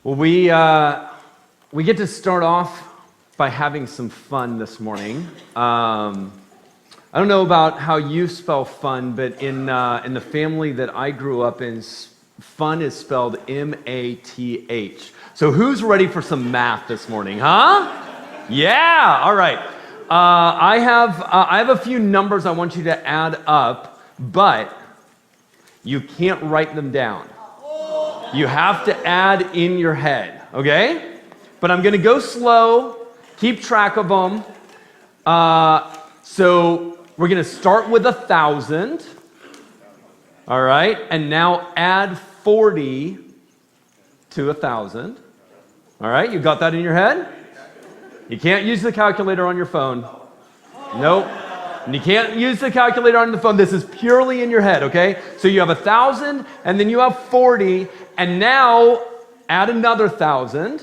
Well, we get to start off by having some fun this morning. I don't know about how you spell fun, but in the family that I grew up in, fun is spelled M-A-T-H. So who's ready for some math this morning, huh? Yeah, all right. I have a few numbers I want you to add up, but you can't write them down. You have to add in your head, okay? But I'm going to go slow, keep track of them. So we're going to start with 1,000, all right? And now add 40 to 1,000, all right? You got that in your head? You can't use the calculator on your phone. Nope. And you can't use the calculator on the phone. This is purely in your head, okay? So you have 1,000, and then you have 40, and now add another 1,000.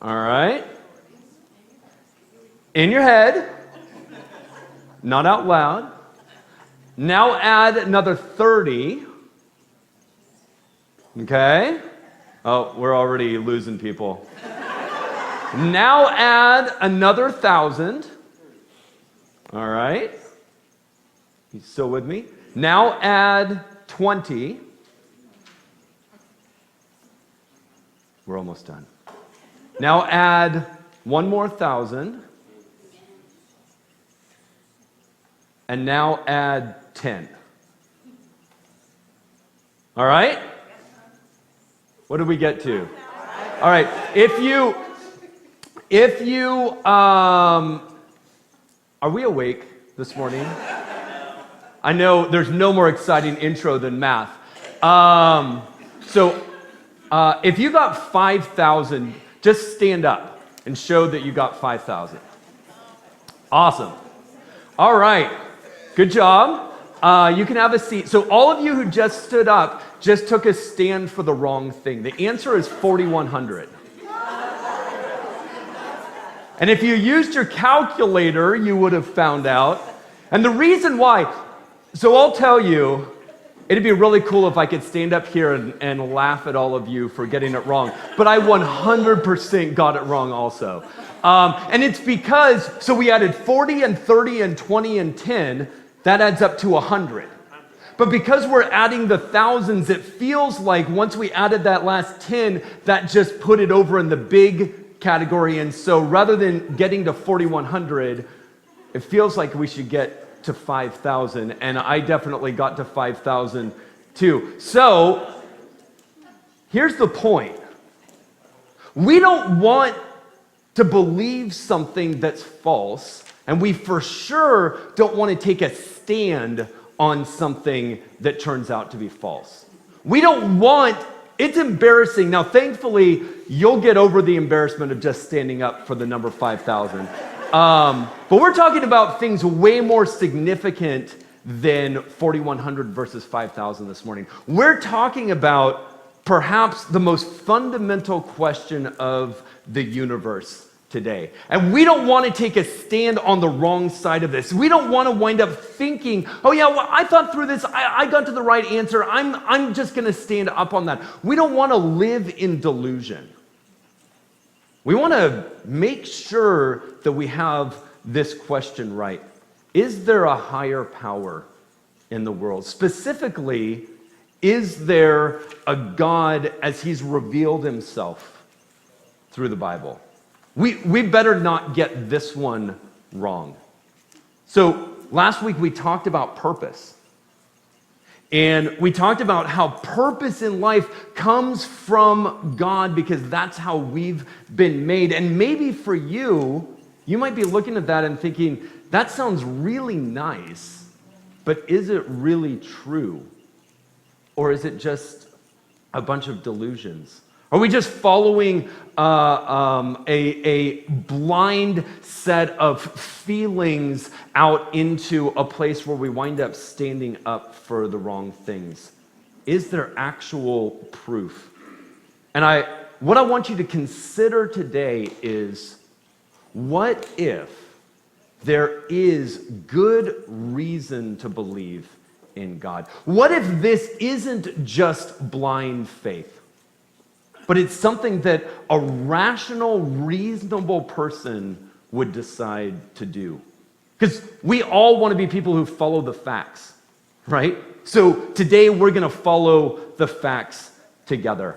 All right? In your head, not out loud. Now add another 30. Okay? Oh, we're already losing people. Now add another 1,000. All right. You still with me? Now add 20. We're almost done. Now add one more 1,000. And now add 10. All right? What did we get to? All right. If you are we awake this morning? I know there's no more exciting intro than math. So if you got 5,000, just stand up and show that you got 5,000. Awesome. All right. Good job. You can have a seat. So all of you who just stood up just took a stand for the wrong thing. The answer is 4,100. And if you used your calculator, you would have found out. And the reason why, so I'll tell you, it'd be really cool if I could stand up here and laugh at all of you for getting it wrong. But I 100% got it wrong also. And it's because, so we added 40 and 30 and 20 and 10, that adds up to 100. But because we're adding the thousands, it feels like once we added that last 10, that just put it over in the big category. And so rather than getting to 4,100, it feels like we should get to 5,000. And I definitely got to 5,000 too. So here's the point. We don't want to believe something that's false, and we for sure don't want to take a stand on something that turns out to be false. We don't want, it's embarrassing. Now, thankfully, you'll get over the embarrassment of just standing up for the number 5,000. But we're talking about things way more significant than 4,100 versus 5,000 this morning. We're talking about perhaps the most fundamental question of the universe today. And we don't want to take a stand on the wrong side of this. We don't want to wind up thinking, oh yeah, well, I thought through this, I got to the right answer, I'm just going to stand up on that. We don't want to live in delusion. We want to make sure that we have this question right. Is there a higher power in the world? Specifically, is there a God as he's revealed himself through the Bible? We better not get this one wrong. So last week we talked about purpose. And we talked about how purpose in life comes from God because that's how we've been made. And maybe for you, you might be looking at that and thinking, that sounds really nice, but is it really true? Or is it just a bunch of delusions? Are we just following a blind set of feelings out into a place where we wind up standing up for the wrong things? Is there actual proof? And what I want you to consider today is, what if there is good reason to believe in God? What if this isn't just blind faith? but it's something that a rational, reasonable person would decide to do. Because we all want to be people who follow the facts, right? So today we're going to follow the facts together.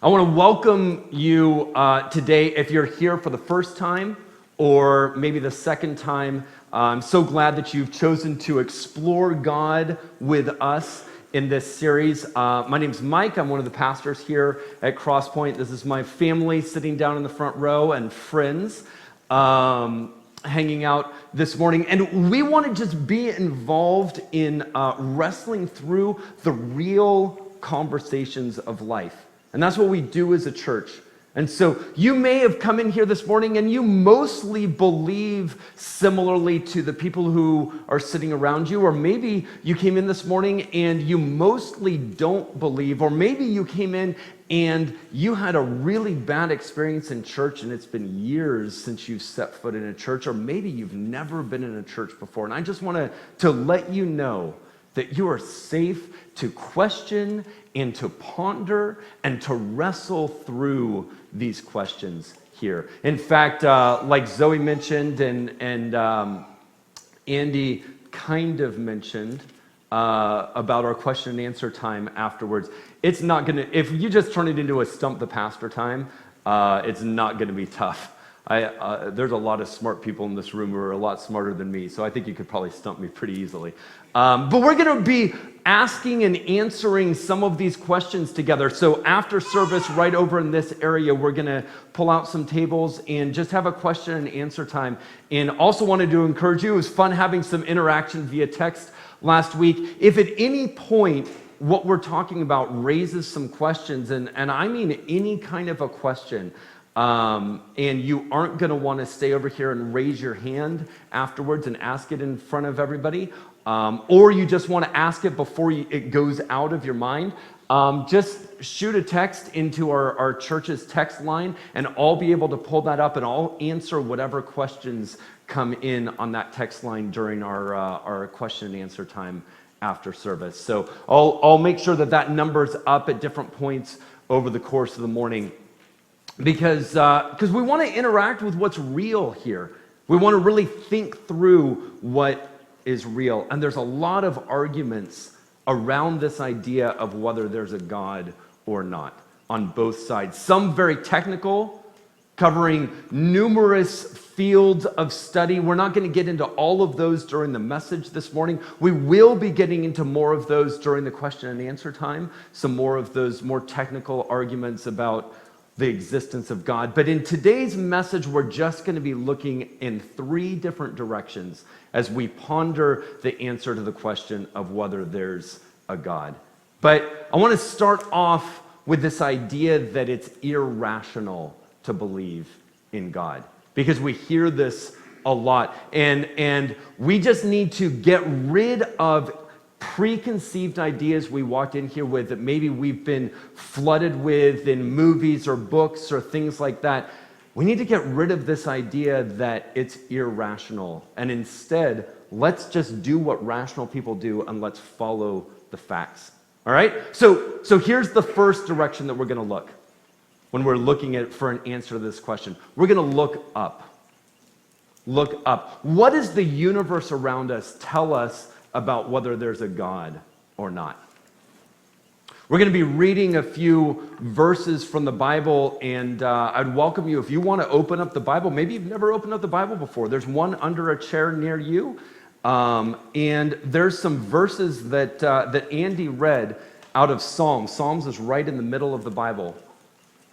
I want to welcome you today if you're here for the first time or maybe the second time. I'm so glad that you've chosen to explore God with us in this series. My name's Mike. I'm one of the pastors here at Crosspoint. This is my family sitting down in the front row and friends hanging out this morning. And we want to just be involved in wrestling through the real conversations of life. And that's what we do as a church. And so you may have come in here this morning and you mostly believe similarly to the people who are sitting around you, or maybe you came in this morning and you mostly don't believe, or maybe you came in and you had a really bad experience in church and it's been years since you've set foot in a church, or maybe you've never been in a church before. And I just want to let you know that you are safe to question and to ponder and to wrestle through these questions here. In fact, like Zoe mentioned and Andy kind of mentioned about our question and answer time afterwards, it's not going to, if you just turn it into a stump the pastor time, it's not going to be tough. There's a lot of smart people in this room who are a lot smarter than me, so I think you could probably stump me pretty easily. But we're going to be asking and answering some of these questions together. So after service, right over in this area, we're going to pull out some tables and just have a question and answer time. And also wanted to encourage you, it was fun having some interaction via text last week. If at any point what we're talking about raises some questions, and I mean any kind of a question, and you aren't going to want to stay over here and raise your hand afterwards and ask it in front of everybody, or you just want to ask it before it goes out of your mind, just shoot a text into our church's text line, and I'll be able to pull that up and I'll answer whatever questions come in on that text line during our question and answer time after service. So I'll make sure that number's up at different points over the course of the morning. Because we want to interact with what's real here. We want to really think through what is real. And there's a lot of arguments around this idea of whether there's a God or not on both sides. Some very technical, covering numerous fields of study. We're not going to get into all of those during the message this morning. We will be getting into more of those during the question and answer time, some more of those more technical arguments about the existence of God. But in today's message, we're just going to be looking in three different directions as we ponder the answer to the question of whether there's a God. But I want to start off with this idea that it's irrational to believe in God, because we hear this a lot, and we just need to get rid of preconceived ideas we walked in here with that maybe we've been flooded with in movies or books or things like that. We need to get rid of this idea that it's irrational, and instead, let's just do what rational people do and let's follow the facts. All right? So here's the first direction that we're going to look when we're looking for an answer to this question. We're going to look up. Look up. What does the universe around us tell us about whether there's a God or not? We're going to be reading a few verses from the Bible, and I'd welcome you, if you want to open up the Bible. Maybe you've never opened up the Bible before. There's one under a chair near you, and there's some verses that Andy read out of Psalms. Psalms is right in the middle of the Bible.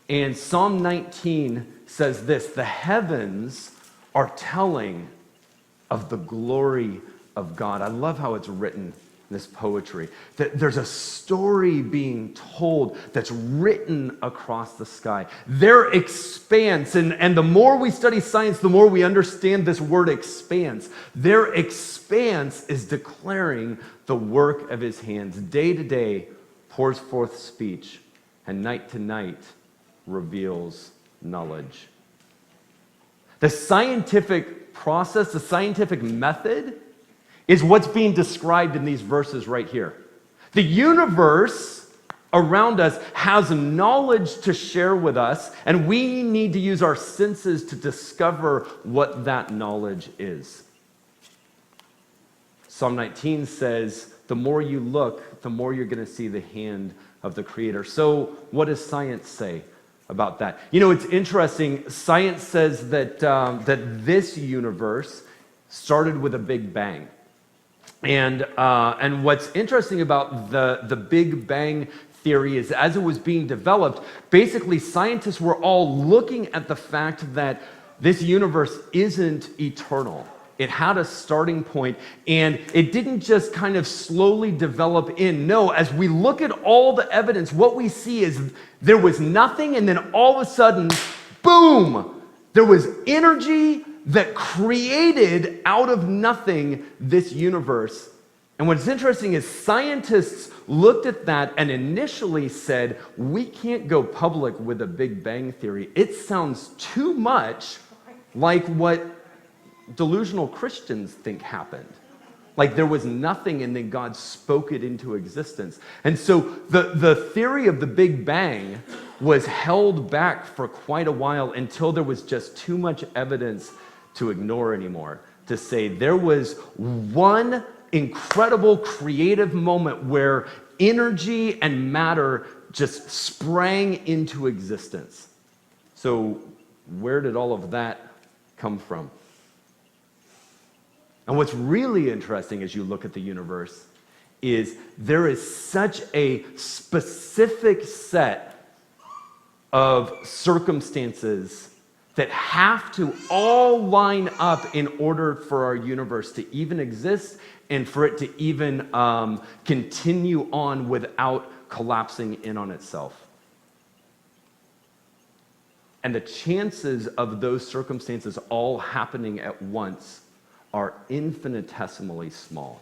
And Psalm 19 says this: the heavens are telling of the glory of God. I love how it's written in this poetry. That there's a story being told that's written across the sky. Their expanse, and the more we study science, the more we understand this word expanse. Their expanse is declaring the work of his hands. Day to day pours forth speech, and night to night reveals knowledge. The scientific process, the scientific method, is what's being described in these verses right here. The universe around us has knowledge to share with us, and we need to use our senses to discover what that knowledge is. Psalm 19 says, the more you look, the more you're going to see the hand of the Creator. So what does science say about that? You know, it's interesting. Science says that, that this universe started with a big bang. And what's interesting about the Big Bang theory is as it was being developed, basically scientists were all looking at the fact that this universe isn't eternal. It had a starting point, and it didn't just kind of slowly develop in. No, as we look at all the evidence, what we see is there was nothing, and then all of a sudden, boom, there was energy that created out of nothing this universe. And what's interesting is scientists looked at that and initially said, we can't go public with a Big Bang theory. It sounds too much like what delusional Christians think happened. Like there was nothing and then God spoke it into existence. And so the theory of the Big Bang was held back for quite a while until there was just too much evidence to ignore anymore. To say there was one incredible creative moment where energy and matter just sprang into existence. So where did all of that come from? And what's really interesting as you look at the universe is there is such a specific set of circumstances that have to all line up in order for our universe to even exist and for it to even continue on without collapsing in on itself. And the chances of those circumstances all happening at once are infinitesimally small,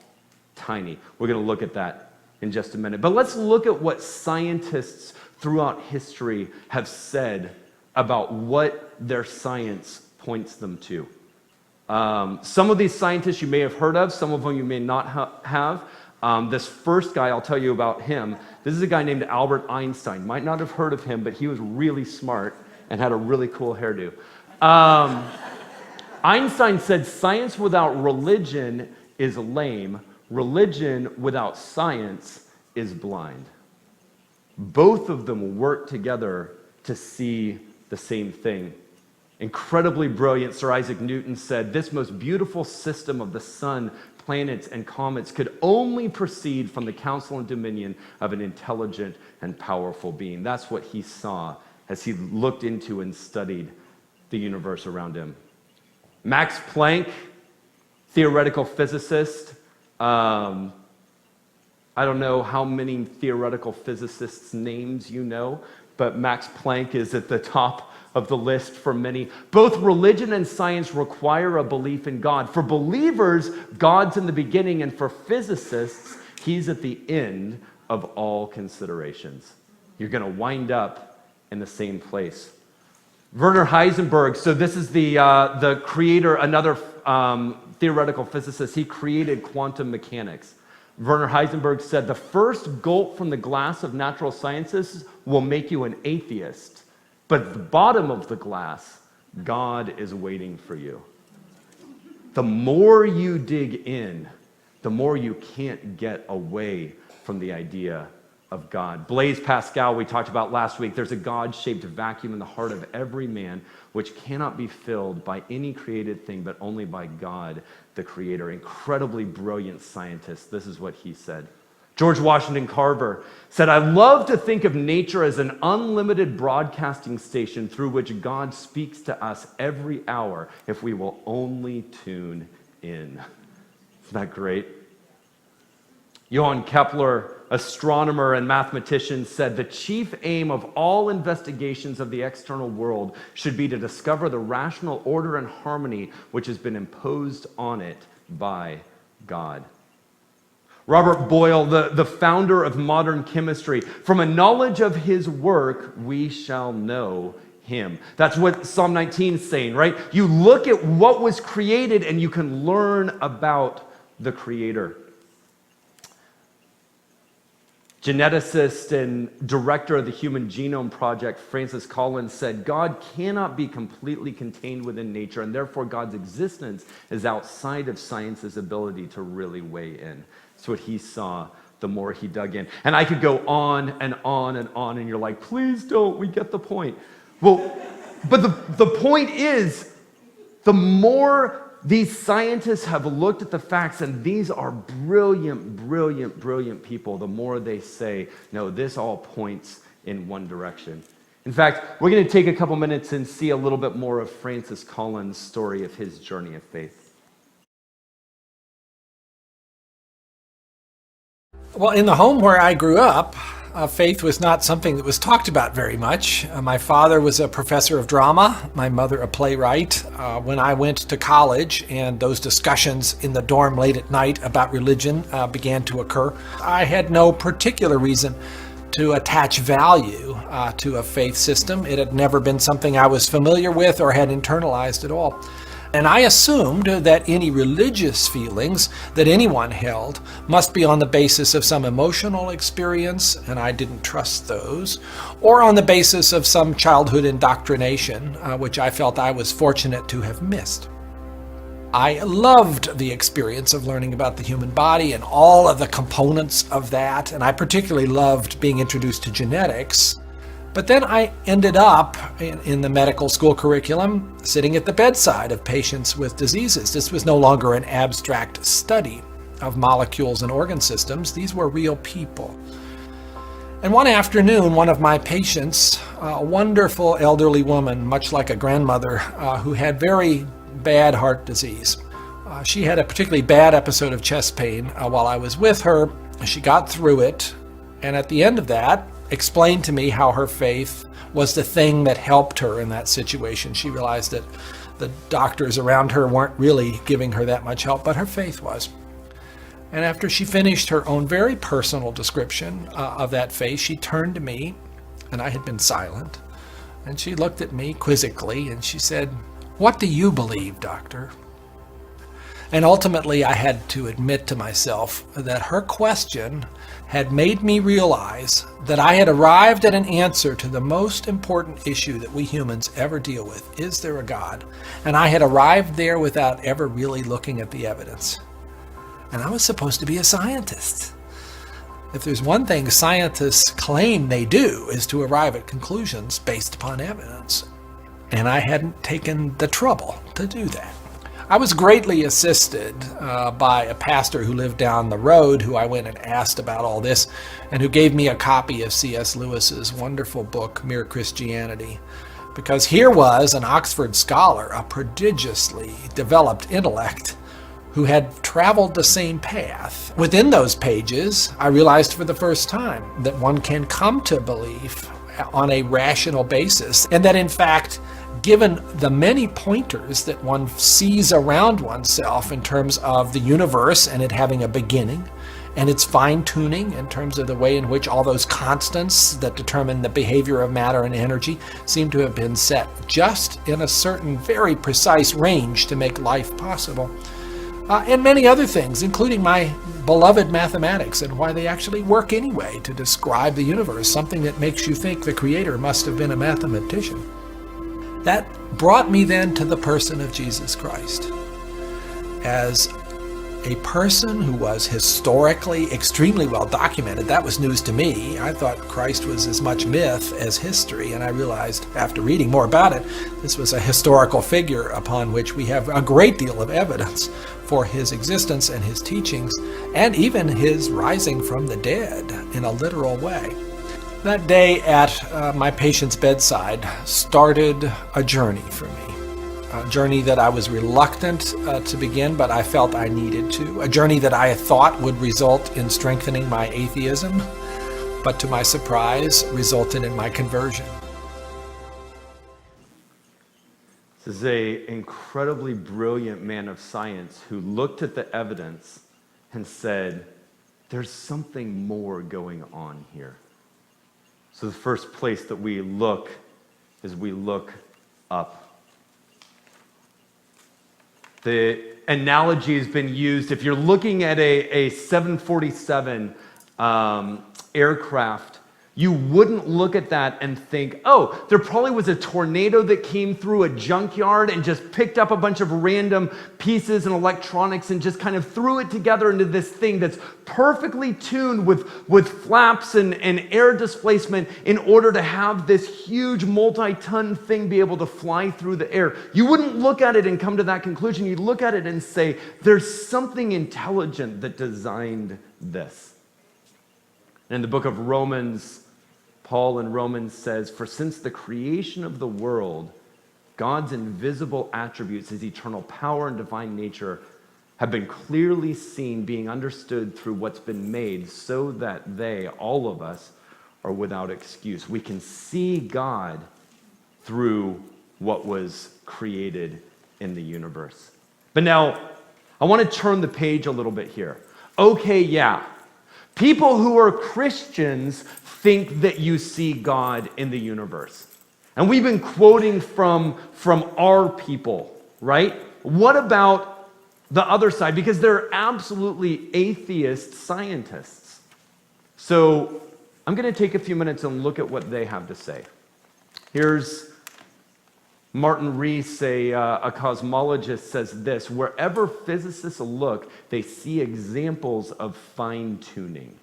tiny. We're going to look at that in just a minute. But let's look at what scientists throughout history have said about what their science points them to. Some of these scientists you may have heard of, some of them you may not have. This first guy, I'll tell you about him. This is a guy named Albert Einstein. Might not have heard of him, but he was really smart and had a really cool hairdo. Einstein said, science without religion is lame. Religion without science is blind. Both of them work together to see the same thing. Incredibly brilliant Sir Isaac Newton said, this most beautiful system of the sun, planets, and comets could only proceed from the counsel and dominion of an intelligent and powerful being. That's what he saw as he looked into and studied the universe around him. Max Planck, theoretical physicist. I don't know how many theoretical physicists' names you know, but Max Planck is at the top of the list for many. Both religion and science require a belief in God. For believers, God's in the beginning, and for physicists, he's at the end of all considerations. You're going to wind up in the same place. Werner Heisenberg, so this is the creator, another theoretical physicist. He created quantum mechanics. Werner Heisenberg said, the first gulp from the glass of natural sciences will make you an atheist. But at the bottom of the glass, God is waiting for you. The more you dig in, the more you can't get away from the idea of God. Blaise Pascal, we talked about last week, there's a God-shaped vacuum in the heart of every man which cannot be filled by any created thing, but only by God, the Creator. Incredibly brilliant scientist. This is what he said. George Washington Carver said, I love to think of nature as an unlimited broadcasting station through which God speaks to us every hour if we will only tune in. Isn't that great? Johann Kepler, astronomer and mathematician, said the chief aim of all investigations of the external world should be to discover the rational order and harmony which has been imposed on it by God. Robert Boyle, the founder of modern chemistry, from a knowledge of his work, we shall know him. That's what Psalm 19 is saying, right? You look at what was created and you can learn about the Creator. Geneticist and director of the Human Genome Project, Francis Collins, said, God cannot be completely contained within nature, and therefore God's existence is outside of science's ability to really weigh in. That's what he saw the more he dug in. And I could go on and on and on, and you're like, please don't, we get the point. Well, but the point is, the more these scientists have looked at the facts, and these are brilliant, brilliant, brilliant people, the more they say, no, this all points in one direction. In fact, we're going to take a couple minutes and see a little bit more of Francis Collins' story of his journey of faith. Well, in the home where I grew up, faith was not something that was talked about very much. My father was a professor of drama, my mother a playwright. When I went to college and those discussions in the dorm late at night about religion began to occur, I had no particular reason to attach value to a faith system. It had never been something I was familiar with or had internalized at all. And I assumed that any religious feelings that anyone held must be on the basis of some emotional experience, and I didn't trust those, or on the basis of some childhood indoctrination, which I felt I was fortunate to have missed. I loved the experience of learning about the human body and all of the components of that, and I particularly loved being introduced to genetics. But then I ended up in the medical school curriculum sitting at the bedside of patients with diseases. This was no longer an abstract study of molecules and organ systems. These were real people. And one afternoon, one of my patients, a wonderful elderly woman, much like a grandmother, who had very bad heart disease. She had a particularly bad episode of chest pain while I was with her. She got through it, and at the end of that, explained to me how her faith was the thing that helped her in that situation. She realized that the doctors around her weren't really giving her that much help, but her faith was. And after she finished her own very personal description of that faith, she turned to me, and I had been silent, and she looked at me quizzically, and she said, "What do you believe, doctor?" And ultimately, I had to admit to myself that her question had made me realize that I had arrived at an answer to the most important issue that we humans ever deal with. Is there a God? And I had arrived there without ever really looking at the evidence. And I was supposed to be a scientist. If there's one thing scientists claim they do, is to arrive at conclusions based upon evidence. And I hadn't taken the trouble to do that. I was greatly assisted by a pastor who lived down the road, who I went and asked about all this, and who gave me a copy of C.S. Lewis's wonderful book, Mere Christianity. Because here was an Oxford scholar, a prodigiously developed intellect, who had traveled the same path. Within those pages, I realized for the first time that one can come to belief on a rational basis, and that in fact, given the many pointers that one sees around oneself in terms of the universe and it having a beginning, and its fine-tuning in terms of the way in which all those constants that determine the behavior of matter and energy seem to have been set just in a certain very precise range to make life possible. And many other things, including my beloved mathematics and why they actually work anyway to describe the universe, something that makes you think the Creator must have been a mathematician. That brought me then to the person of Jesus Christ as a person who was historically extremely well documented. That was news to me. I thought Christ was as much myth as history, and I realized after reading more about it, this was a historical figure upon which we have a great deal of evidence for his existence and his teachings, and even his rising from the dead in a literal way. That day at my patient's bedside started a journey for me, a journey that I was reluctant to begin, but I felt I needed to, a journey that I thought would result in strengthening my atheism, but to my surprise, resulted in my conversion. This is an incredibly brilliant man of science who looked at the evidence and said, there's something more going on here. So the first place that we look is we look up. The analogy has been used, if you're looking at a 747 aircraft, you wouldn't look at that and think, oh, there probably was a tornado that came through a junkyard and just picked up a bunch of random pieces and electronics and just kind of threw it together into this thing that's perfectly tuned with flaps and air displacement in order to have this huge multi-ton thing be able to fly through the air. You wouldn't look at it and come to that conclusion. You'd look at it and say, there's something intelligent that designed this. In the book of Romans, Paul in Romans says, for since the creation of the world, God's invisible attributes, his eternal power and divine nature, have been clearly seen, being understood through what's been made, so that they, all of us, are without excuse. We can see God through what was created in the universe. But now, I want to turn the page a little bit here. Okay, yeah. People who are Christians think that you see God in the universe. And we've been quoting from our people, right? What about the other side? Because they're absolutely atheist scientists. So I'm going to take a few minutes and look at what they have to say. Here's Martin Rees, a cosmologist, says this: wherever physicists look, they see examples of fine-tuning.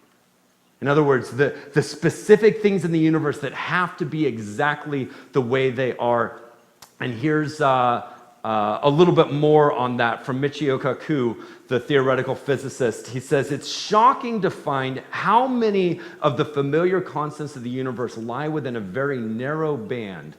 In other words, the specific things in the universe that have to be exactly the way they are. And here's a little bit more on that from Michio Kaku, the theoretical physicist. He says, it's shocking to find how many of the familiar constants of the universe lie within a very narrow band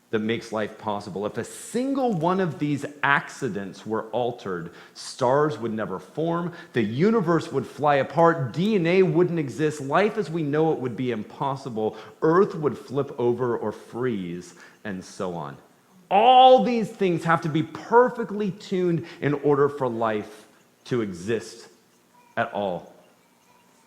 that makes life possible. If a single one of these accidents were altered, stars would never form, the universe would fly apart, DNA wouldn't exist, life as we know it would be impossible, Earth would flip over or freeze, and so on. All these things have to be perfectly tuned in order for life to exist at all.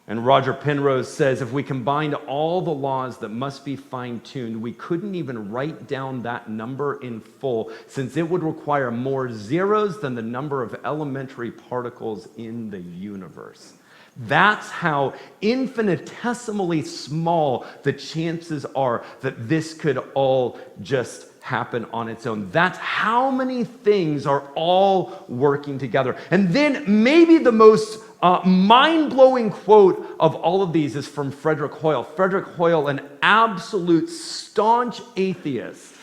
And Roger Penrose says, if we combined all the laws that must be fine-tuned, we couldn't even write down that number in full, since it would require more zeros than the number of elementary particles in the universe. That's how infinitesimally small the chances are that this could all just happen on its own. That's how many things are all working together. And then maybe the most mind-blowing quote of all of these is from Frederick Hoyle. Frederick Hoyle, an absolute staunch atheist,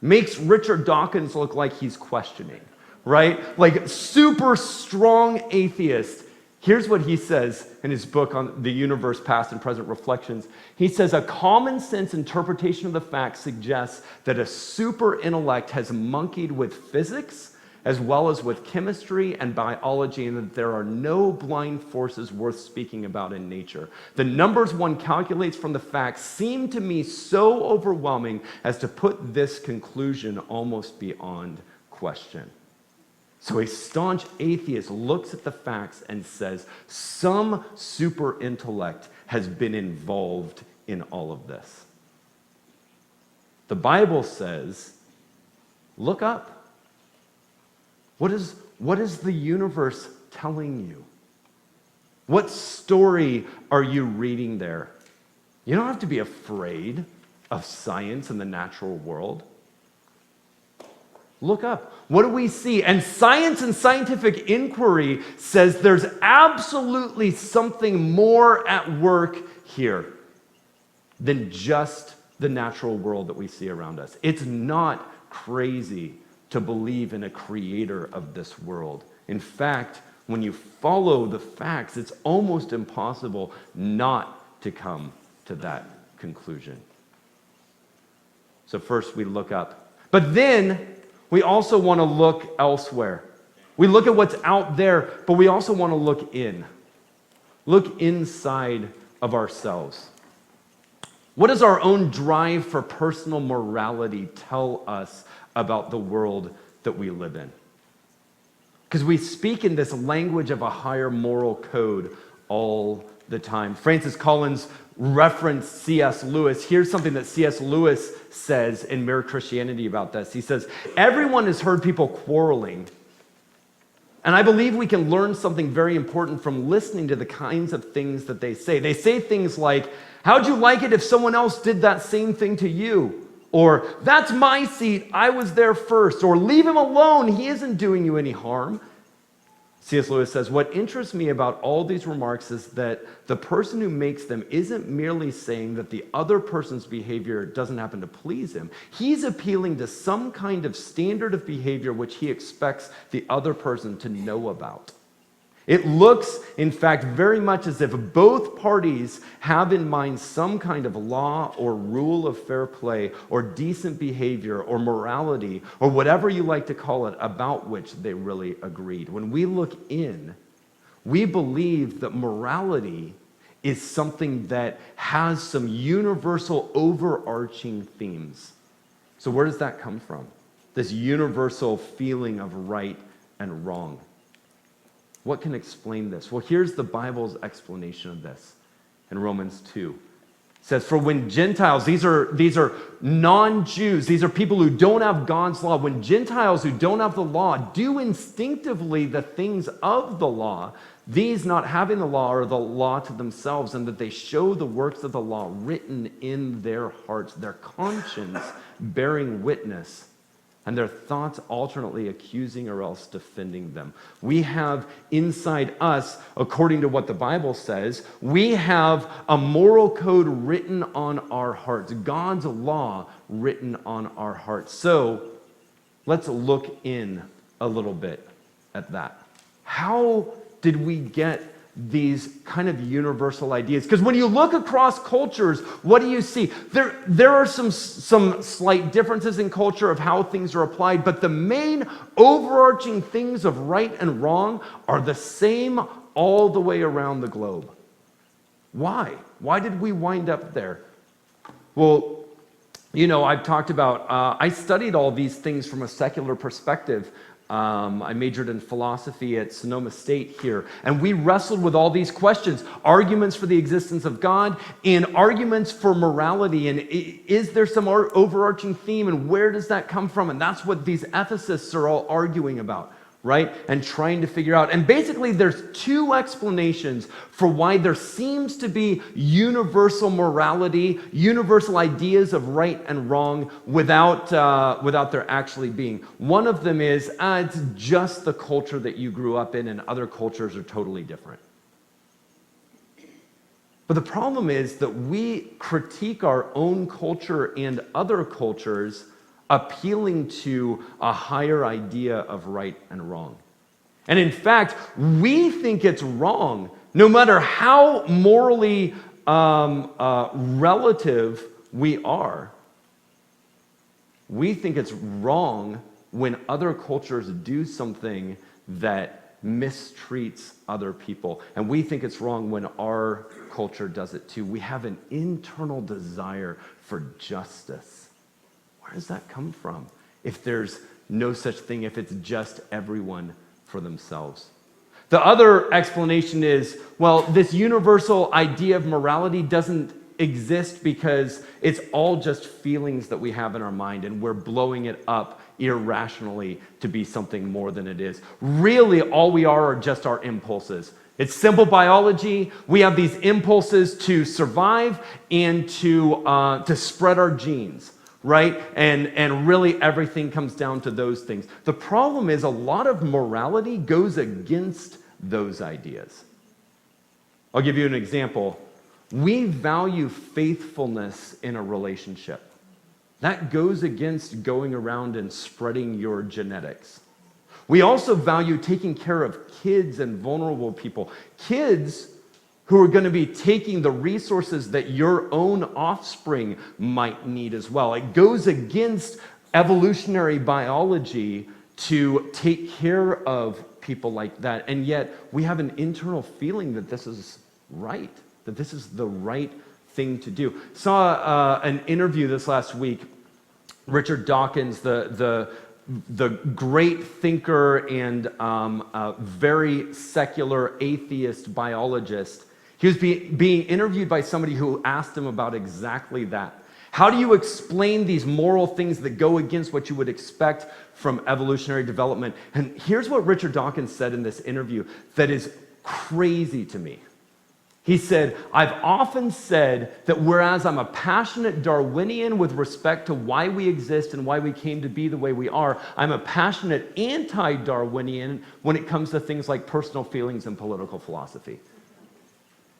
makes Richard Dawkins look like he's questioning, right? Like super strong atheist. Here's what he says in his book on the universe, past and present reflections. He says, a common sense interpretation of the facts suggests that a super intellect has monkeyed with physics as well as with chemistry and biology, and that there are no blind forces worth speaking about in nature. The numbers one calculates from the facts seem to me so overwhelming as to put this conclusion almost beyond question. So a staunch atheist looks at the facts and says, some super intellect has been involved in all of this. The Bible says, look up. What is the universe telling you? What story are you reading there? You don't have to be afraid of science and the natural world. Look up. What do we see? And science and scientific inquiry says there's absolutely something more at work here than just the natural world that we see around us. It's not crazy to believe in a creator of this world. In fact, when you follow the facts, it's almost impossible not to come to that conclusion. So first we look up. But then we also want to look elsewhere. We look at what's out there, but we also want to look in. Look inside of ourselves. What does our own drive for personal morality tell us about the world that we live in? Because we speak in this language of a higher moral code all the time. Francis Collins referenced C.S. Lewis. Here's something that C.S. Lewis says in Mere Christianity about this. He says, everyone has heard people quarreling And I believe we can learn something very important from listening to the kinds of things that they say. They say things like, how'd you like it if someone else did that same thing to you? Or, that's my seat, I was there first. Or, leave him alone, he isn't doing you any harm. C.S. Lewis says, what interests me about all these remarks is that the person who makes them isn't merely saying that the other person's behavior doesn't happen to please him. He's appealing to some kind of standard of behavior which he expects the other person to know about. It looks, in fact, very much as if both parties have in mind some kind of law or rule of fair play or decent behavior or morality or whatever you like to call it about which they really agreed. When we look in, we believe that morality is something that has some universal overarching themes. So where does that come from? This universal feeling of right and wrong. What can explain this? Well, here's the Bible's explanation of this in Romans 2. It says, for when Gentiles, these are non-Jews, these are people who don't have God's law, when Gentiles who don't have the law do instinctively the things of the law, these not having the law are the law to themselves, and that they show the works of the law written in their hearts, their conscience bearing witness, and their thoughts alternately accusing or else defending them. We have inside us, according to what the Bible says, we have a moral code written on our hearts, God's law written on our hearts. So let's look in a little bit at that. How did we get these kind of universal ideas? Because when you look across cultures, what do you see? There are some slight differences in culture of how things are applied, but the main overarching things of right and wrong are the same all the way around the globe. Why? Why did we wind up there? Well, I've talked about, I studied all these things from a secular perspective. I majored in philosophy at Sonoma State here, and we wrestled with all these questions, arguments for the existence of God and arguments for morality, and is there some overarching theme, and where does that come from? And that's what these ethicists are all arguing about, right? And trying to figure out. And basically there's two explanations for why there seems to be universal morality, universal ideas of right and wrong without there actually being. One of them is, it's just the culture that you grew up in, and other cultures are totally different. But the problem is that we critique our own culture and other cultures appealing to a higher idea of right and wrong. And in fact, we think it's wrong, no matter how morally relative we are. We think it's wrong when other cultures do something that mistreats other people. And we think it's wrong when our culture does it too. We have an internal desire for justice. Where does that come from if there's no such thing, if it's just everyone for themselves? The other explanation is, well, this universal idea of morality doesn't exist because it's all just feelings that we have in our mind, and we're blowing it up irrationally to be something more than it is. Really, all we are just our impulses. It's simple biology. We have these impulses to survive and to spread our genes. Right? And really everything comes down to those things. The problem is a lot of morality goes against those ideas. I'll give you an example. We value faithfulness in a relationship. That goes against going around and spreading your genetics. We also value taking care of kids and vulnerable people. Kids who are going to be taking the resources that your own offspring might need as well. It goes against evolutionary biology to take care of people like that. And yet we have an internal feeling that this is right, that this is the right thing to do. Saw an interview this last week. Richard Dawkins, the great thinker and very secular atheist biologist, he was being interviewed by somebody who asked him about exactly that. How do you explain these moral things that go against what you would expect from evolutionary development? And here's what Richard Dawkins said in this interview that is crazy to me. He said, I've often said that whereas I'm a passionate Darwinian with respect to why we exist and why we came to be the way we are, I'm a passionate anti-Darwinian when it comes to things like personal feelings and political philosophy.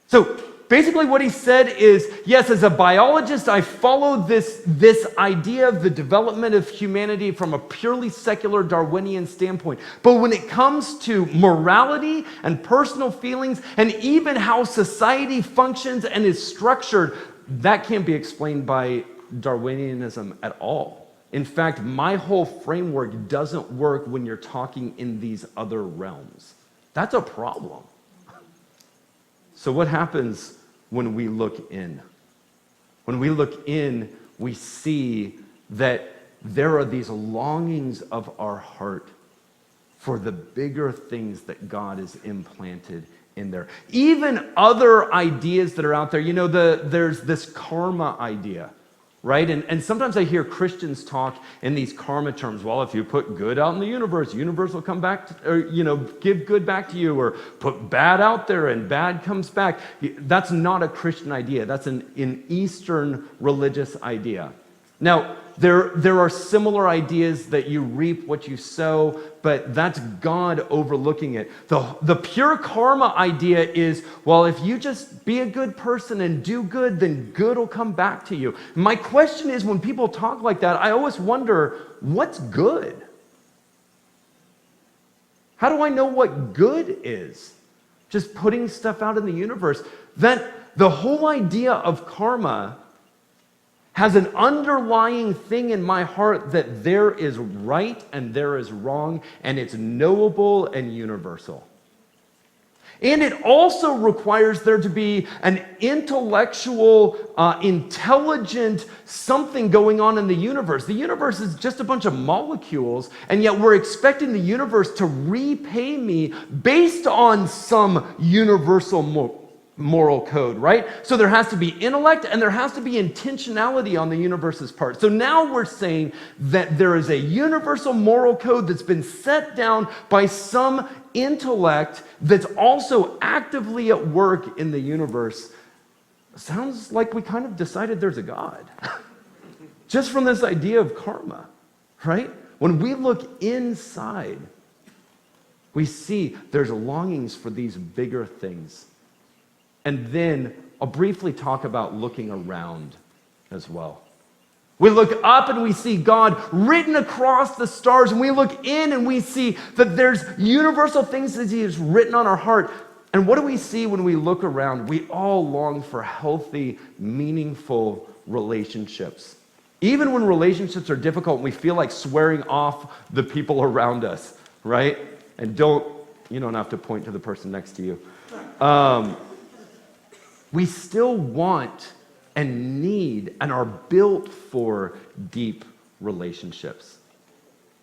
So basically what he said is, yes, as a biologist, I follow this idea of the development of humanity from a purely secular Darwinian standpoint. But when it comes to morality and personal feelings and even how society functions and is structured, that can't be explained by Darwinianism at all. In fact, my whole framework doesn't work when you're talking in these other realms. That's a problem. So what happens when we look in? When we look in, we see that there are these longings of our heart for the bigger things that God has implanted in there. Even other ideas that are out there. You know, there's this karma idea, right? And sometimes I hear Christians talk in these karma terms. Well, if you put good out in the universe will come back, or, give good back to you, or put bad out there and bad comes back. That's not a Christian idea. That's an Eastern religious idea. Now, there are similar ideas that you reap what you sow, but that's God overlooking it. The pure karma idea is, well, if you just be a good person and do good, then good will come back to you. My question is, when people talk like that, I always wonder, what's good? How do I know what good is? Just putting stuff out in the universe. That the whole idea of karma has an underlying thing in my heart that there is right and there is wrong, and it's knowable and universal. And it also requires there to be an intellectual, intelligent something going on in the universe. The universe is just a bunch of molecules, and yet we're expecting the universe to repay me based on some universal moral code, right? So there has to be intellect and there has to be intentionality on the universe's part. So now we're saying that there is a universal moral code that's been set down by some intellect that's also actively at work in the universe. Sounds like we kind of decided there's a God. Just from this idea of karma, right? When we look inside, we see there's longings for these bigger things. And then I'll briefly talk about looking around as well. We look up and we see God written across the stars, and we look in and we see that there's universal things that He has written on our heart. And what do we see when we look around? We all long for healthy, meaningful relationships. Even when relationships are difficult, we feel like swearing off the people around us, right? And you don't have to point to the person next to you. We still want and need and are built for deep relationships.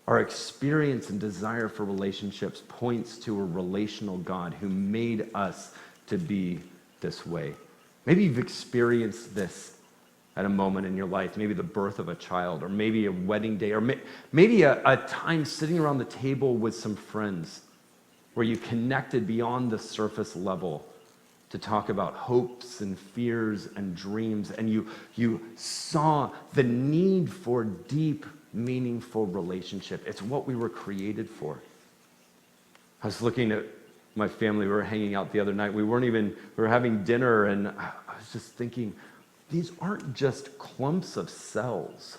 Our experience and desire for relationships points to a relational God who made us to be this way. Maybe you've experienced this at a moment in your life, maybe the birth of a child, or maybe a wedding day, or maybe a time sitting around the table with some friends where you connected beyond the surface level to talk about hopes and fears and dreams, and you saw the need for deep, meaningful relationship. It's what we were created for. I was looking at my family. We were hanging out the other night. We were having dinner, and I was just thinking, these aren't just clumps of cells.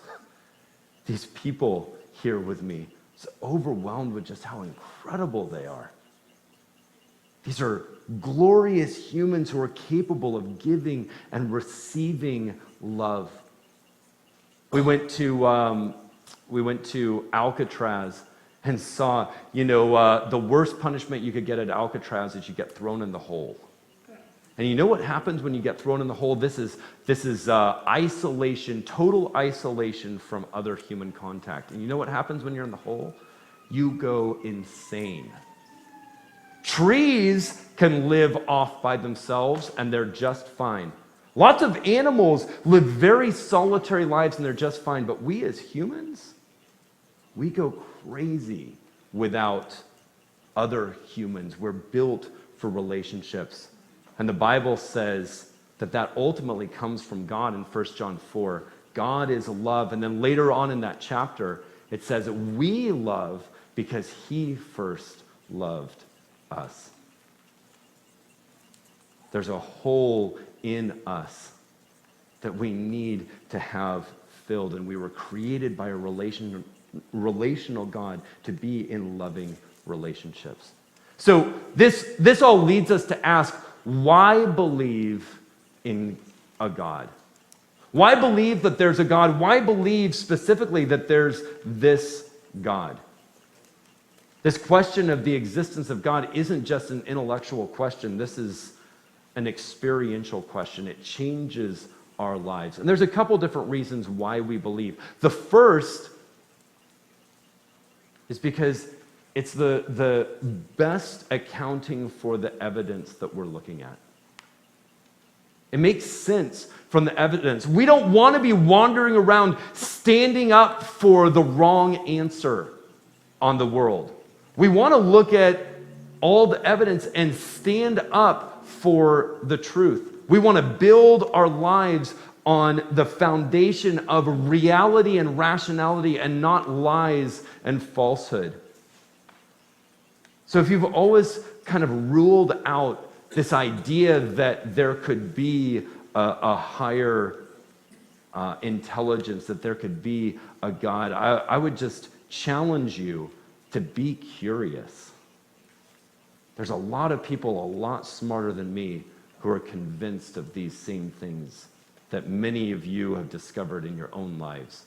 These people here with me, so overwhelmed with just how incredible they are. These are glorious humans who are capable of giving and receiving love. We went to Alcatraz and saw, the worst punishment you could get at Alcatraz is you get thrown in the hole. And you know what happens when you get thrown in the hole? This is isolation, total isolation from other human contact. And you know what happens when you're in the hole? You go insane. Trees can live off by themselves and they're just fine. Lots of animals live very solitary lives and they're just fine, but we as humans, we go crazy without other humans. We're built for relationships. And the Bible says that ultimately comes from God in 1 John 4. God is love. And then later on in that chapter, it says that we love because he first loved us. There's a hole in us that we need to have filled, and we were created by a relational God to be in loving relationships. So this all leads us to ask, why believe in a God? Why believe that there's a God? Why believe specifically that there's this God? This question of the existence of God isn't just an intellectual question. This is an experiential question. It changes our lives. And there's a couple different reasons why we believe. The first is because it's the best accounting for the evidence that we're looking at. It makes sense from the evidence. We don't want to be wandering around standing up for the wrong answer on the world. We want to look at all the evidence and stand up for the truth. We want to build our lives on the foundation of reality and rationality and not lies and falsehood. So if you've always kind of ruled out this idea that there could be a higher intelligence, that there could be a God, I would just challenge you to be curious. There's a lot of people a lot smarter than me who are convinced of these same things that many of you have discovered in your own lives.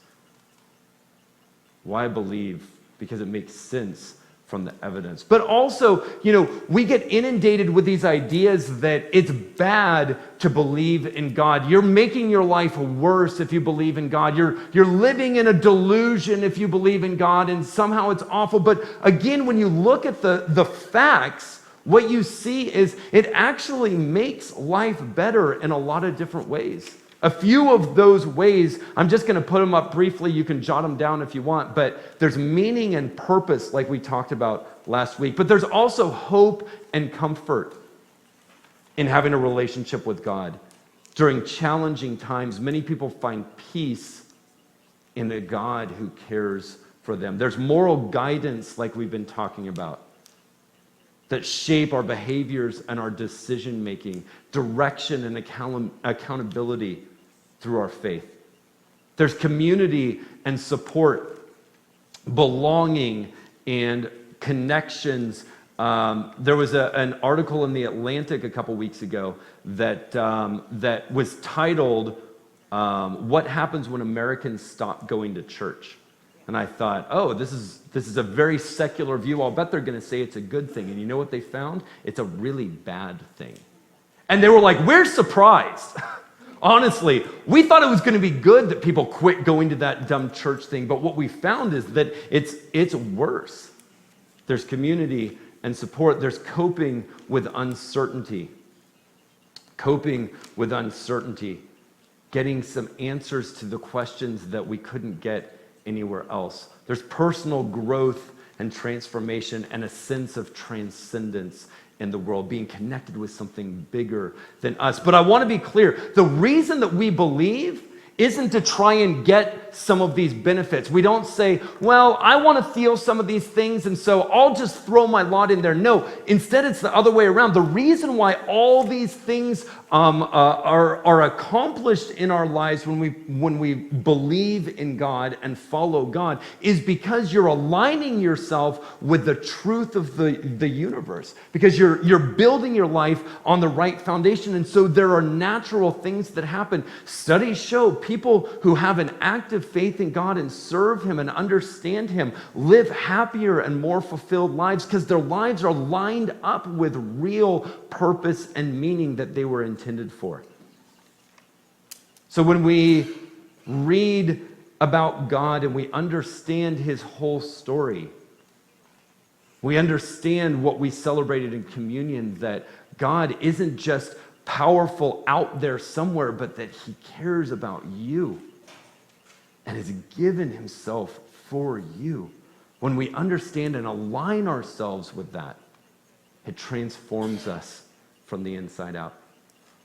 Why believe? Because it makes sense from the evidence. But also, we get inundated with these ideas that it's bad to believe in God. You're making your life worse if you believe in God. You're living in a delusion if you believe in God, and somehow it's awful. But again, when you look at the facts, what you see is it actually makes life better in a lot of different ways. A few of those ways, I'm just going to put them up briefly. You can jot them down if you want, but there's meaning and purpose like we talked about last week. But there's also hope and comfort in having a relationship with God. During challenging times, many people find peace in a God who cares for them. There's moral guidance like we've been talking about that shape our behaviors and our decision-making, direction and accountability through our faith. There's community and support, belonging and connections. There was an article in The Atlantic a couple weeks ago that was titled, What Happens When Americans Stop Going to Church? And I thought, oh, this is a very secular view. I'll bet they're going to say it's a good thing. And you know what they found? It's a really bad thing. And they were like, we're surprised. Honestly, we thought it was going to be good that people quit going to that dumb church thing. But what we found is that it's worse. There's community and support. There's coping with uncertainty. Coping with uncertainty. Getting some answers to the questions that we couldn't get anywhere else. There's personal growth and transformation and a sense of transcendence in the world, being connected with something bigger than us. But I want to be clear, the reason that we believe isn't to try and get some of these benefits. We don't say, well, I want to feel some of these things, and so I'll just throw my lot in there. No, instead it's the other way around. The reason why all these things are accomplished in our lives when we believe in God and follow God is because you're aligning yourself with the truth of the universe, because you're building your life on the right foundation. And so there are natural things that happen. Studies show people who have an active faith in God and serve Him and understand Him live happier and more fulfilled lives because their lives are lined up with real purpose and meaning that they were intended for. So when we read about God and we understand His whole story, we understand what we celebrated in communion, that God isn't just powerful out there somewhere, but that he cares about you and has given himself for you. When we understand and align ourselves with that, it transforms us from the inside out.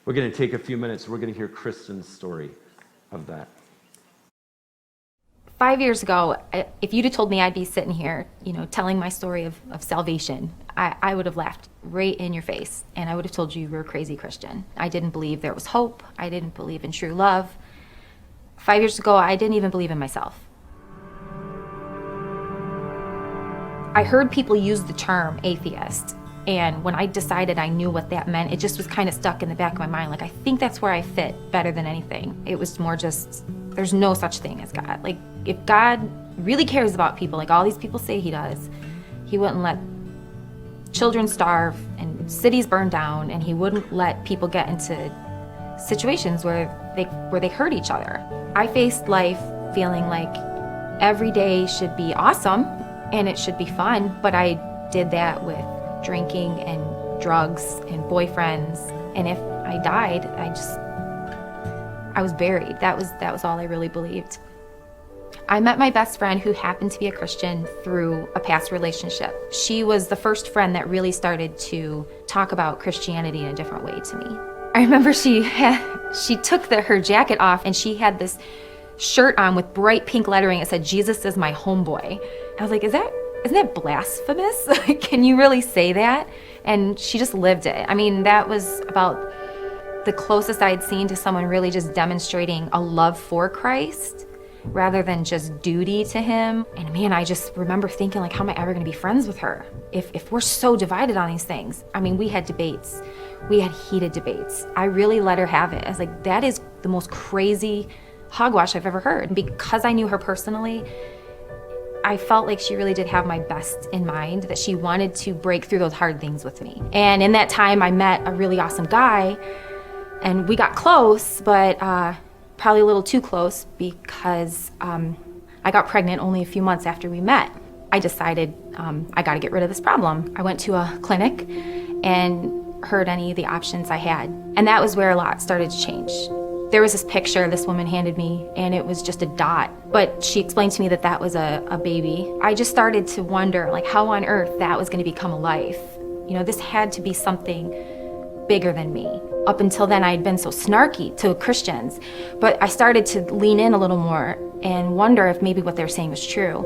We're going to take a few minutes. We're going to hear Kristen's story of that. 5 years ago, if you'd have told me I'd be sitting here, telling my story of salvation, I would have laughed right in your face, and I would have told you were a crazy Christian. I didn't believe there was hope. I didn't believe in true love. 5 years ago, I didn't even believe in myself. I heard people use the term atheist, and when I decided I knew what that meant, it just was kind of stuck in the back of my mind. Like, I think that's where I fit better than anything. It was more just, there's no such thing as God. Like, if God really cares about people, like all these people say he does, he wouldn't let children starve and cities burn down, and he wouldn't let people get into situations where they hurt each other. I faced life feeling like every day should be awesome and it should be fun, but I did that with drinking and drugs and boyfriends, and if I died, I was buried. That was all I really believed. I met my best friend, who happened to be a Christian, through a past relationship. She was the first friend that really started to talk about Christianity in a different way to me. I remember she took her jacket off, and she had this shirt on with bright pink lettering. It said, "Jesus is my homeboy." I was like, isn't that blasphemous? Can you really say that? And she just lived it. I mean, that was about the closest I'd seen to someone really just demonstrating a love for Christ rather than just duty to him. And man, I just remember thinking, like, how am I ever gonna be friends with her if we're so divided on these things? I mean, we had debates. We had heated debates. I really let her have it. I was like, that is the most crazy hogwash I've ever heard. And because I knew her personally, I felt like she really did have my best in mind, that she wanted to break through those hard things with me. And in that time, I met a really awesome guy, and we got close, but probably a little too close, because I got pregnant only a few months after we met. I decided I got to get rid of this problem. I went to a clinic and heard any of the options I had, and that was where a lot started to change. There was this picture this woman handed me, and it was just a dot, but she explained to me that was a baby. I just started to wonder, like, how on earth that was going to become a life. This had to be something bigger than me. Up until then, I'd been so snarky to Christians, but I started to lean in a little more and wonder if maybe what they were saying was true.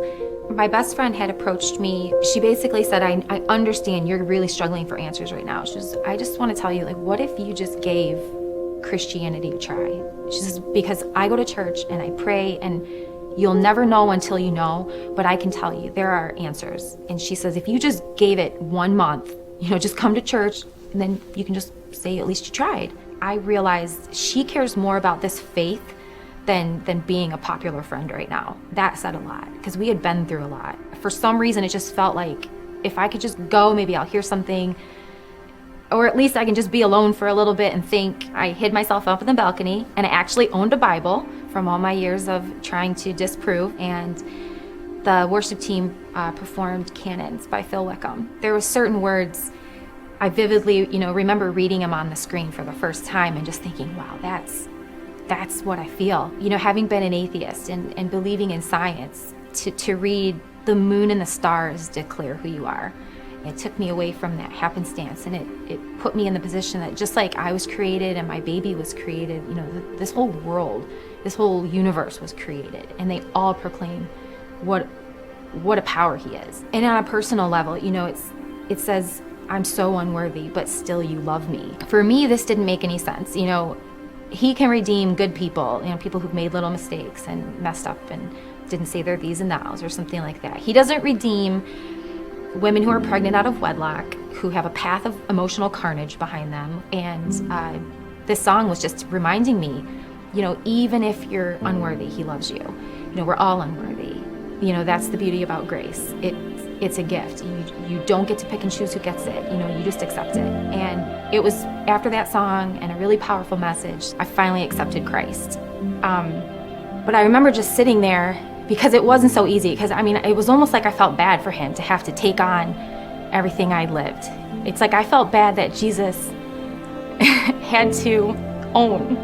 My best friend had approached me. She basically said, I understand you're really struggling for answers right now. She says, I just want to tell you, like, what if you just gave Christianity a try? She says, because I go to church and I pray, and you'll never know until you know, but I can tell you there are answers. And she says, if you just gave it 1 month, just come to church, and then you can just say at least you tried. I realized she cares more about this faith than being a popular friend right now. That said a lot, because we had been through a lot. For some reason, it just felt like if I could just go, maybe I'll hear something, or at least I can just be alone for a little bit and think. I hid myself up in the balcony, and I actually owned a Bible from all my years of trying to disprove, and the worship team performed Canons by Phil Wickham. There were certain words I vividly, remember reading them on the screen for the first time and just thinking, wow, that's what I feel. Having been an atheist and believing in science, to read the moon and the stars declare who you are. It took me away from that happenstance, and it put me in the position that just like I was created and my baby was created, this whole world, this whole universe was created, and they all proclaim what a power he is. And on a personal level, it says, I'm so unworthy, but still you love me. For me, this didn't make any sense. He can redeem good people, people who've made little mistakes and messed up and didn't say their these and thous or something like that. He doesn't redeem women who are pregnant out of wedlock, who have a path of emotional carnage behind them. And this song was just reminding me, even if you're unworthy, he loves you. We're all unworthy. That's the beauty about grace. It's a gift. You don't get to pick and choose who gets it. You just accept it. And it was after that song and a really powerful message, I finally accepted Christ. But I remember just sitting there, because it wasn't so easy. Because it was almost like I felt bad for him to have to take on everything I'd lived. It's like I felt bad that Jesus had to own,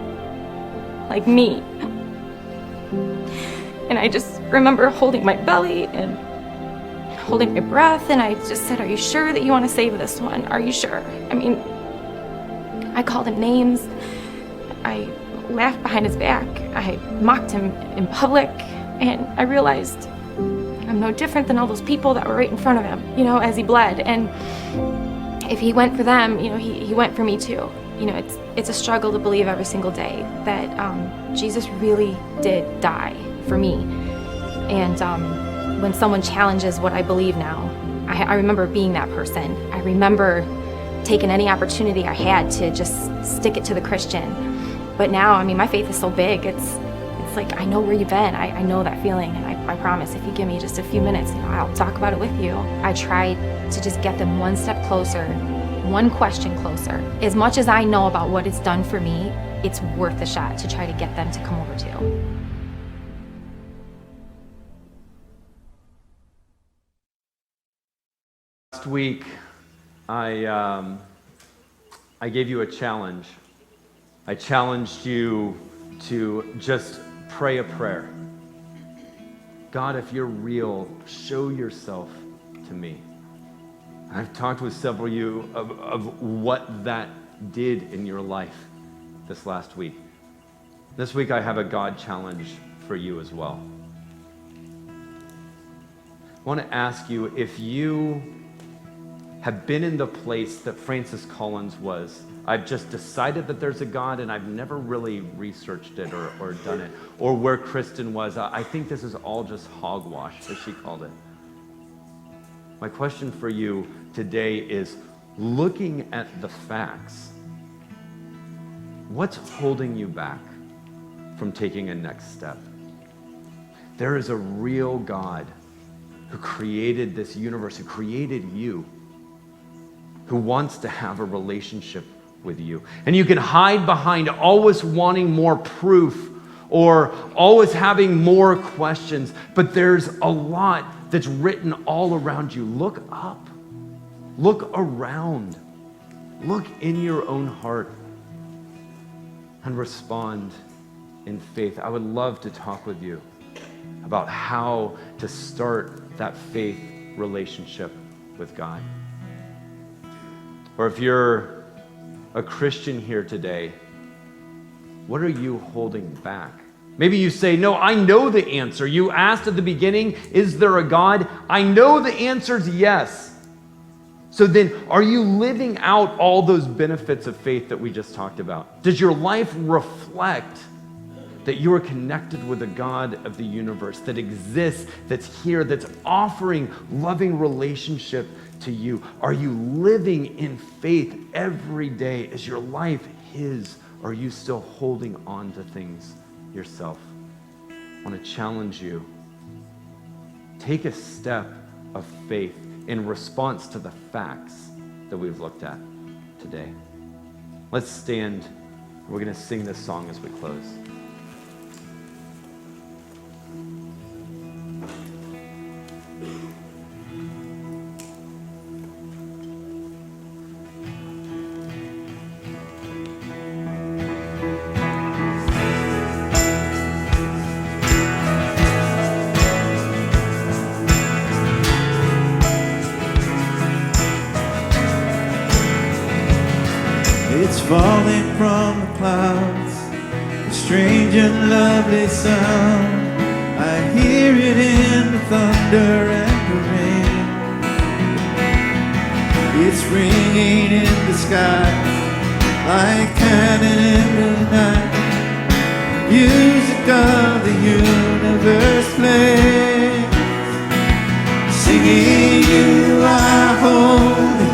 like me. And I just remember holding my belly and holding my breath, and I just said, "Are you sure that you want to save this one? Are you sure?" I mean, I called him names. I laughed behind his back. I mocked him in public, and I realized I'm no different than all those people that were right in front of him, as he bled. And if he went for them, he went for me too. It's a struggle to believe every single day that Jesus really did die for me. And when someone challenges what I believe now, I remember being that person. I remember taking any opportunity I had to just stick it to the Christian. But now, my faith is so big, it's like I know where you've been. I know that feeling, and I promise if you give me just a few minutes, I'll talk about it with you. I try to just get them one step closer, one question closer. As much as I know about what it's done for me, it's worth a shot to try to get them to come over too. Last week, I gave you a challenge. I challenged you to just pray a prayer. God, if you're real, show yourself to me. I've talked with several of you of what that did in your life this last week. This week I have a God challenge for you as well. I want to ask you if you have been in the place that Francis Collins was. I've just decided that there's a God and I've never really researched it or done it. Or where Kristen was. I think this is all just hogwash, as she called it. My question for you today is, looking at the facts, what's holding you back from taking a next step? There is a real God who created this universe, who created you, who wants to have a relationship with you. And you can hide behind always wanting more proof or always having more questions, but there's a lot that's written all around you. Look up, look around, look in your own heart and respond in faith. I would love to talk with you about how to start that faith relationship with God. Or if you're a Christian here today, what are you holding back? Maybe you say, no, I know the answer. You asked at the beginning, is there a God? I know the answer is yes. So then, are you living out all those benefits of faith that we just talked about? Does your life reflect that you are connected with a God of the universe that exists, that's here, that's offering loving relationship to you? Are you living in faith every day? Is your life His? Or are you still holding on to things yourself? I want to challenge you. Take a step of faith in response to the facts that we've looked at today. Let's stand. We're going to sing this song as we close. It's falling from the clouds, a strange and lovely sound. I hear it in the thunder and the rain. It's ringing in the sky like cannon in the night. Music of the universe plays, singing you are holy,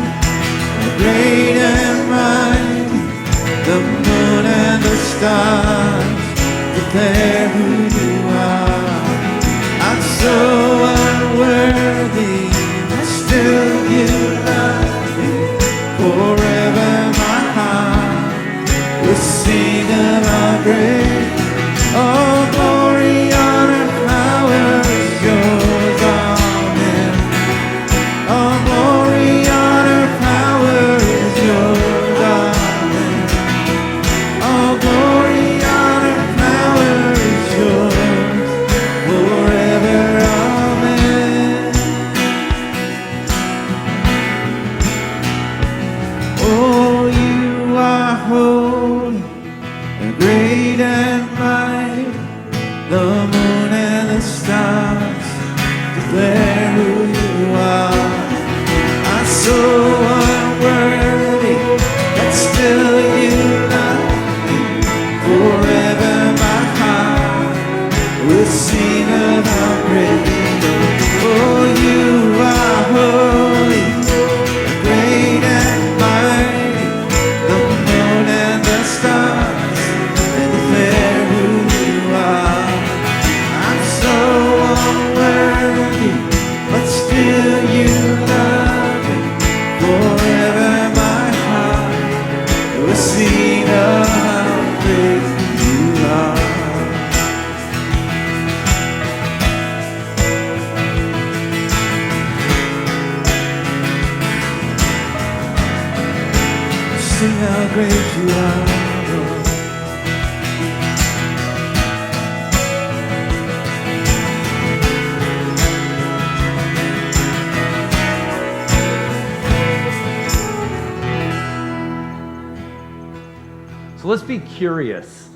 great and mighty. The moon and the stars declare who you are. I'm so unworthy, but still you love me. Forever my heart will sing of our grace. Oh, glory, honor, power is yours, amen. Oh, glory, honor, power is yours, amen. moon and the stars declare who you are. I'm so unworthy, but still you love me. Forever my heart will sing of how great. For you are holy, great and mighty. The moon and the stars declare who you are. I'm so unworthy, but still you love me. Forever my heart will sing of how great you are. Sing how great you are, Lord. So let's be curious.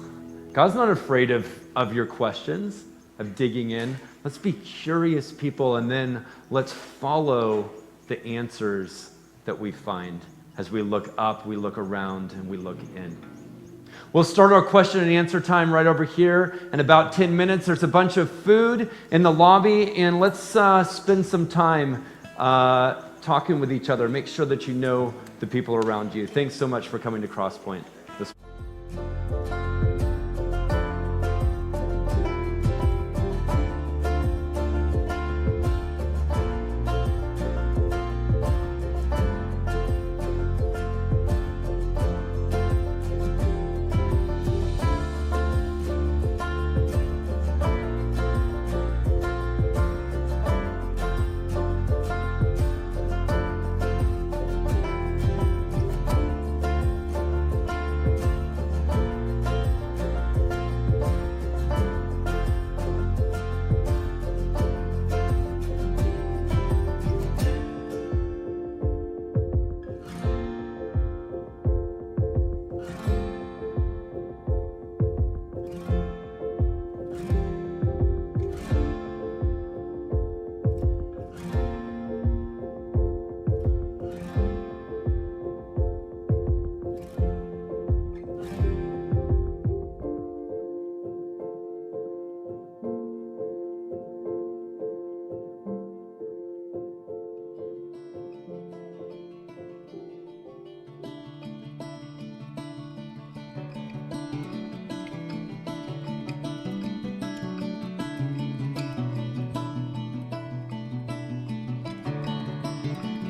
God's not afraid of your questions, of digging in. Let's be curious people, and then let's follow the answers that we find as we look up, we look around, and we look in. We'll start our question and answer time right over here in about 10 minutes. There's a bunch of food in the lobby, and let's spend some time talking with each other. Make sure that you know the people around you. Thanks so much for coming to Crosspoint this